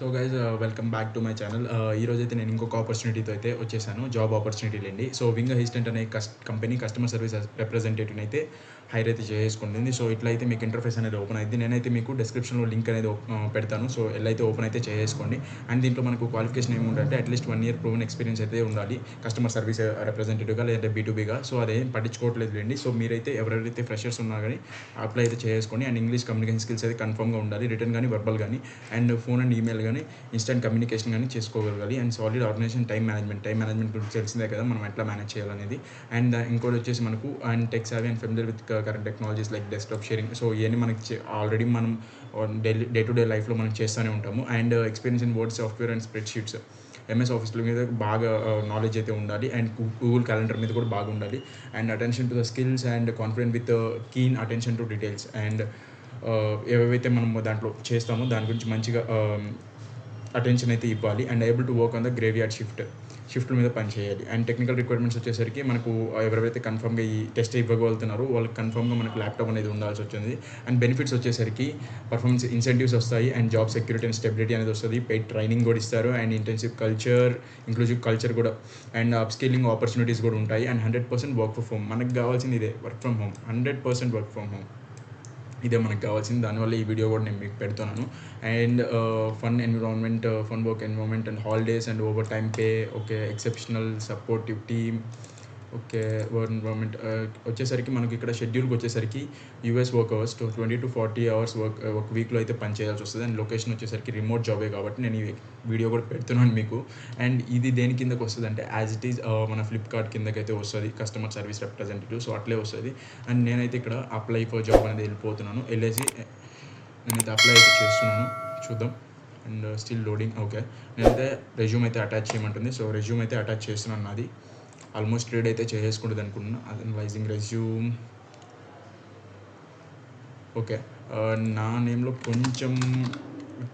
So guys welcome back to my channel. ఈరోజైతే నేను ఇంకొక ఆపర్చునిటీతో అయితే వచ్చేసాను, జాబ్ ఆపర్చునిటీలు అండి. సో వింగ్ అసిస్టెంట్ అనే కంపెనీ కస్టమర్ సర్వీస్ రిప్రజెంటేటివ్ని అయితే హైర్ అయితే చేసుకుంటుంది. సో ఇట్లా అయితే మీకు ఇంటర్ఫేస్ అనేది ఓపెన్ అయింది. నేనైతే మీకు డిస్క్రిప్షన్లో లింక్ అనేది పెడతాను. సో ఎలా అయితే ఓపెన్ అయితే చేసుకోండి. అండ్ దీంట్లో మనకు క్వాలిఫికేషన్ ఏముందంటే అట్లీస్ట్ 1 year ప్రూవెన్ ఎక్స్పీరియన్స్ అయితే ఉండాలి కస్టమర్ సర్వీస్ రిప్రజెంటేటివ్గా, లేదంటే B2Bగా. సో అదేం పట్టించుకోవట్లేదు లేండి. సో మీరైతే ఎవరైతే ఫ్రెషర్స్ ఉన్నా కానీ అప్లై అయితే చేసుకోండి. అండ్ ఇంగ్లీష్ కమ్యూనికేషన్ స్కిల్స్ అయితే కన్ఫర్మ్గా ఉండాలి, రిటర్న్ కానీ వర్బల్ కానీ. అండ్ ఫోన్ అండ్ ఈమెయిల్ కానీ ఇన్స్టెంట్ కమ్యూనికేషన్ కానీ చేసుకోగలగాలి. And solid organisation, time management గురించి తెలిసిందే కదా మనం ఎట్లా మేనేజ్ చేయాలనేది. అండ్ ఇంకోటి వచ్చేసి మనకు and tech savvy and familiar with current technologies like desktop sharing. So ఇవన్నీ మనకి ఆల్రెడీ మనం డే టు డే లైఫ్లో మనం చేస్తూనే ఉంటాము. And experience in word software and spread sheets, MS ఆఫీస్ల మీద బాగా నాలెడ్జ్ అయితే ఉండాలి. అండ్ గూగుల్ క్యాలెండర్ మీద కూడా బాగా ఉండాలి. And attention to the skills and confident with keen attention to details. And ఏవైతే మనం దాంట్లో చేస్తామో దాని గురించి మంచిగా అటెన్షన్ అయితే ఇవ్వాలి. And able to work on the graveyard షిఫ్ట్ల మీద పనిచేయాలి. అండ్ టెక్నికల్ రిక్వైర్మెంట్స్ వచ్చేసరికి మనకు ఎవరైతే కన్ఫర్మ్గా ఈ టెస్ట్ ఇవ్వగలుగుతున్నారో వాళ్ళకి కన్ఫర్మ్గా మనకు ల్యాప్టాప్ అనేది ఉండాల్సి వచ్చింది. అండ్ బెనిఫిట్స్ వచ్చేసరికి పర్ఫార్మెన్స్ ఇన్సెంటివ్స్ వస్తాయి. And job security and stability అనేది వస్తుంది. పెయిడ్ ట్రైనింగ్ కూడా ఇస్తారు. అండ్ ఇంక్లూజివ్ కల్చర్ కూడా. అండ్ అప్ స్కిల్లింగ్ ఆపర్చునిటీస్ కూడా ఉంటాయి. And 100% work from home. మనకు కావాల్సింది ఇదే, work from home. 100% work from home ఇదే మనకు కావాల్సింది. దానివల్ల ఈ వీడియో కూడా నేను మీకు పెడుతున్నాను. And fun work environment and holidays and over time pay, okay, exceptional supportive team, okay. Work environment వచ్చేసరికి మనకి ఇక్కడ షెడ్యూల్కి వచ్చేసరికి US work hours 20 to 40 hours ఒక వీక్లో అయితే పని చేయాల్సి వస్తుంది. అండ్ లొకేషన్ వచ్చేసరికి రిమోట్ జాబే కాబట్టి నేను ఈ వీడియో కూడా పెడుతున్నాను మీకు. అండ్ ఇది దేని కిందకి వస్తుంది అంటే యాజ్ ఇట్ ఈజ్ మన ఫ్లిప్కార్ట్ కిందకైతే వస్తుంది, కస్టమర్ సర్వీస్ రిప్రజెంటేటివ్. సో అట్లే వస్తుంది. అండ్ నేనైతే ఇక్కడ అప్లై ఫర్ జాబ్ అనేది వెళ్ళిపోతున్నాను. వెళ్ళేసి నేనైతే అప్లై అయితే చేస్తున్నాను, చూద్దాం. And still loading. ఓకే, నేనైతే రెజ్యూమ్ అయితే అటాచ్ చేయమంటుంది. సో రెజ్యూమ్ అయితే అటాచ్ చేస్తున్నాను. నాది ఆల్మోస్ట్ రీడ్ అయితే చేసుకుంటుంది అనుకుంటున్నా. Analysing resume. ఓకే, నా నేమ్లో కొంచెం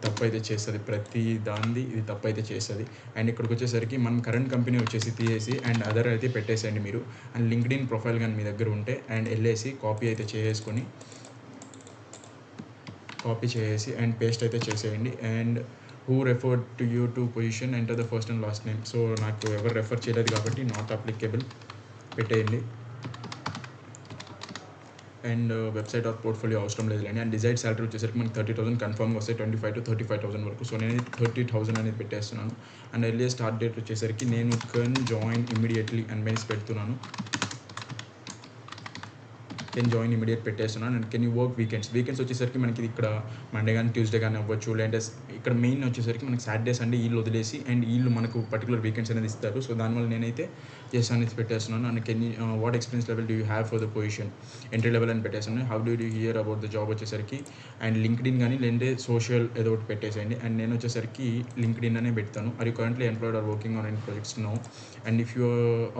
తప్పు అయితే చేస్తుంది, ప్రతి దానిది ఇది తప్పు అయితే చేస్తుంది. అండ్ ఇక్కడికి వచ్చేసరికి మనం కరెంట్ కంపెనీ వచ్చేసి తీసేసి అండ్ అదర్ అయితే పెట్టేసేయండి మీరు. అండ్ లింక్డ్ఇన్ ప్రొఫైల్ కానీ మీ దగ్గర ఉంటే అండ్ వెళ్ళేసి కాపీ చేసేసి అండ్ పేస్ట్ అయితే చేసేయండి. And who referred to you to position, enter the first and last name. So నాకు ఎవరు రెఫర్ చేయలేదు కాబట్టి నాట్ అప్లికేబుల్ పెట్టేయండి. అండ్ వెబ్సైట్ ఆర్ పోర్ట్ఫోలియో అవసరం లేదులేండి. అండ్ డిజైర్డ్ సాలరీ వచ్చేసరికి మనకి 30,000 కన్ఫర్మ్గా వస్తాయి, 25,000 to 35,000 వరకు. సో నేను 30,000 అనేది పెట్టేస్తున్నాను. అండ్ ఎర్లియర్ స్టార్ట్ డేట్ వచ్చేసరికి నేను can join immediately and mails పెడుతున్నాను. కెన్ జాయిన్ ఇమీడియట్ పెట్టేస్తున్నాను. And can you work weekends వచ్చేసరికి మనకి ఇక్కడ మండే కానీ ట్యూస్డే కానీ అవ్వచ్చు. లేదంటే ఇక్కడ మెయిన్ వచ్చేసరికి మనకి సాటర్డే సండే వీళ్ళు వదిలేసి అండ్ వీళ్ళు మనకు పర్టికులర్ వీకెండ్స్ అనేది ఇస్తారు. సో దానివల్ల నేనైతే ఎస్ అనేది పెట్టేస్తున్నాను. And can what experience level do you have for the position, entry level అని పెట్టేస్తున్నాను. How do you hear about the job వచ్చేసరికి అండ్ లింక్డ్ఇన్ కానీ లేదంటే సోషల్ ఏదో ఒకటి పెట్టేసేయండి. అండ్ నేను వచ్చేసరికి లింక్డ్ఇన్ అనే పెడతాను. Are you currently employed or working on any projects? No. And if you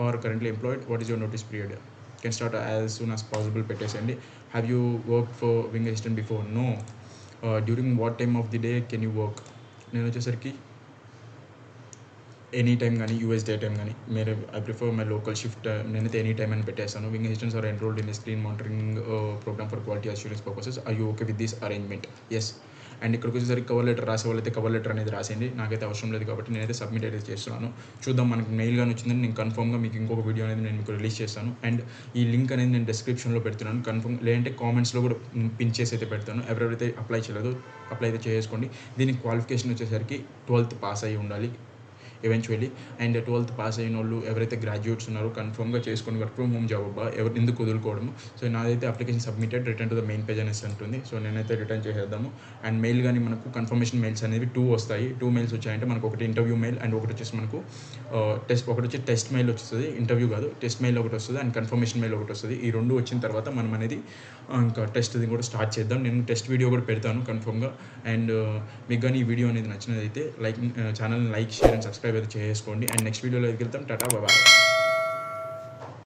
are currently employed, what is your notice period? Can start as soon as possible పెట్టేసేయండి. Have you worked for Wing Assistant before? No. During what time of the day can you work? నేను వచ్చేసరికి any time కానీ US day time కానీ మీరు I prefer my local shift. నేనైతే any time అని పెట్టేస్తాను. Wing assistants are enrolled in screen monitoring program for quality assurance purposes. Are you okay with this arrangement? Yes. And ఇక్కడికి వచ్చేసరికి cover letter రాసే వాళ్ళైతే cover letter అనేది రాసేయండి. నాకైతే అవసరం లేదు కాబట్టి నేనైతే సబ్మిట్ అయితే చేస్తున్నాను. చూద్దాం, మనకి మెయిల్ కానీ వచ్చిందని నేను కన్ఫర్మ్గా మీకు ఇంకొక వీడియో అనేది నేను మీకు రిలీజ్ చేస్తాను. అండ్ ఈ లింక్ అనేది నేను డిస్క్రిప్షన్లో పెడుతున్నాను. కన్ఫర్మ్ లేదంటే కామెంట్స్లో కూడా పిన్ చేసి అయితే పెడతాను. ఎవరైతే అప్లై చేయలేదో అప్లై అయితే చేసుకోండి. దీనికి క్వాలిఫికేషన్ వచ్చేసరికి 12th పాస్ అయ్యి ఉండాలి ఎవెన్చువల్లీ. అండ్ 12th పాస్ అయిన వాళ్ళు ఎవరైతే గ్రాడ్యుయేట్స్ ఉన్నారో కన్ఫర్మ్గా చేసుకొని వర్క్ ఫ్రమ్ హోమ్ జాబ్ అబ్బా, ఎవరు ఎందుకు వదులుకోవడము. సో నాదైతే application submitted, return to the main page అనేసి ఉంటుంది. సో నేనైతే రిటర్న్ చేసేద్దాము. అండ్ మెయిల్ కానీ మనకు కన్ఫర్మేషన్ మెయిల్స్ అనేవి 2 వస్తాయి. 2 మెయిల్స్ వచ్చాయంటే మనకు ఒకటి ఇంటర్వ్యూ మెయిల్ అండ్ ఒకటి వచ్చేసి మనకు టెస్ట్ మెయిల్ వస్తుంది. ఇంటర్వ్యూ కాదు, టెస్ట్ మెయిల్ ఒకటి వస్తుంది అండ్ కన్ఫర్మేషన్ మెయిల్ ఒకటి వస్తుంది. ఈ 2 వచ్చిన తర్వాత మనం అనేది ఇంకా టెస్ట్ది కూడా స్టార్ట్ చేద్దాం. నేను టెస్ట్ వీడియో కూడా పెడతాను కన్ఫర్మ్గా. అండ్ మీకు కానీ ఈ వీడియో అనేది నచ్చినదైతే ఛానల్ని లైక్, షేర్ అండ్ సబ్స్క్రైబ్ అయితే చేసుకోండి. అండ్ నెక్స్ట్ వీడియోలో వెళ్తాం. టాటా, బాయ్.